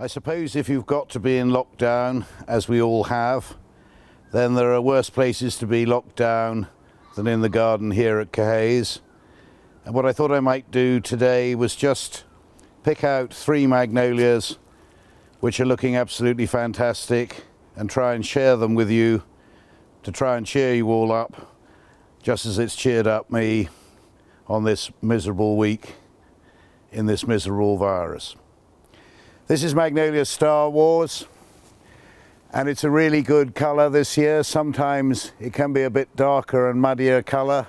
I suppose if you've got to be in lockdown, as we all have, then there are worse places to be locked down than in the garden here at Caerhays. And what I thought I might do today was just pick out 3 magnolias which are looking absolutely fantastic and try and share them with you to try and cheer you all up, just as it's cheered up me on this miserable week in this miserable virus. This is Magnolia Star Wars, and it's a really good colour this year. Sometimes it can be a bit darker and muddier colour.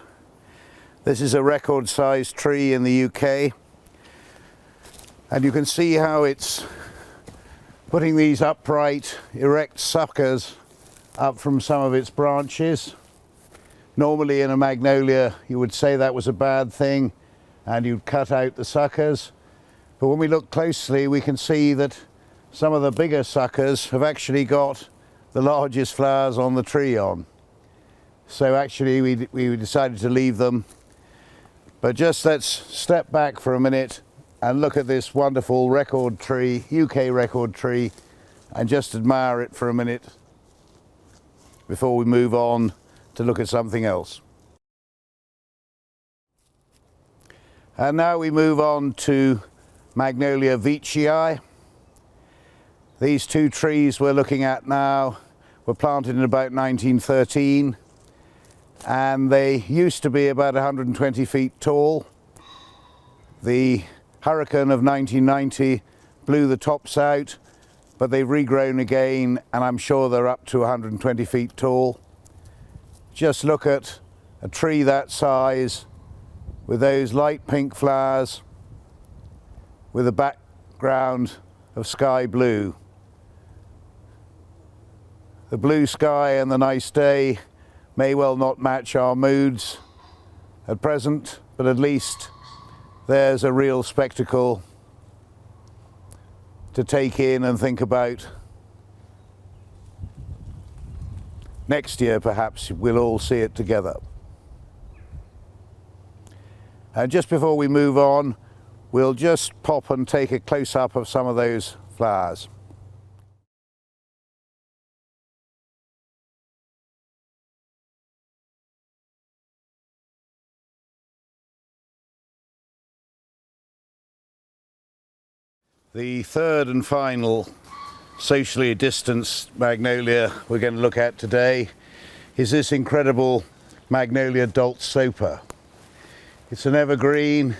This is a record-sized tree in the UK, and you can see how it's putting these upright, erect suckers up from some of its branches. Normally in a magnolia you would say that was a bad thing and you'd cut out the suckers. But when we look closely, we can see that some of the bigger suckers have actually got the largest flowers on the tree on. So actually we decided to leave them. But just let's step back for a minute and look at this wonderful record tree, UK record tree, and just admire it for a minute before we move on to look at something else. And now we move on to Magnolia Vgi. These 2 trees we're looking at now were planted in about 1913, and they used to be about 120 feet tall. The hurricane of 1990 blew the tops out, but they've regrown again, and I'm sure they're up to 120 feet tall. Just look at a tree that size with those light pink flowers with a background of sky blue. The blue sky and the nice day may well not match our moods at present, but at least there's a real spectacle to take in and think about. Next year perhaps we'll all see it together. And just before we move on, we'll just pop and take a close-up of some of those flowers. The third and final socially distanced magnolia we're going to look at today is this incredible Magnolia doltsopa. It's an evergreen.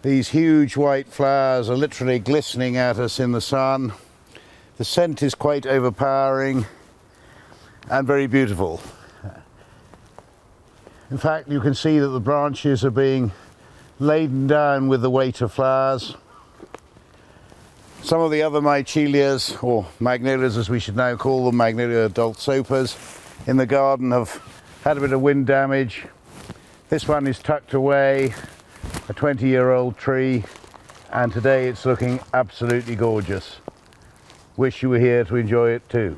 These huge white flowers are literally glistening at us in the sun. The scent is quite overpowering and very beautiful. In fact, you can see that the branches are being laden down with the weight of flowers. Some of the other Michelias, or Magnolias as we should now call them, Magnolia doltsopas, in the garden have had a bit of wind damage. This one is tucked away, a 20-year-old tree, and today it's looking absolutely gorgeous. Wish you were here to enjoy it too.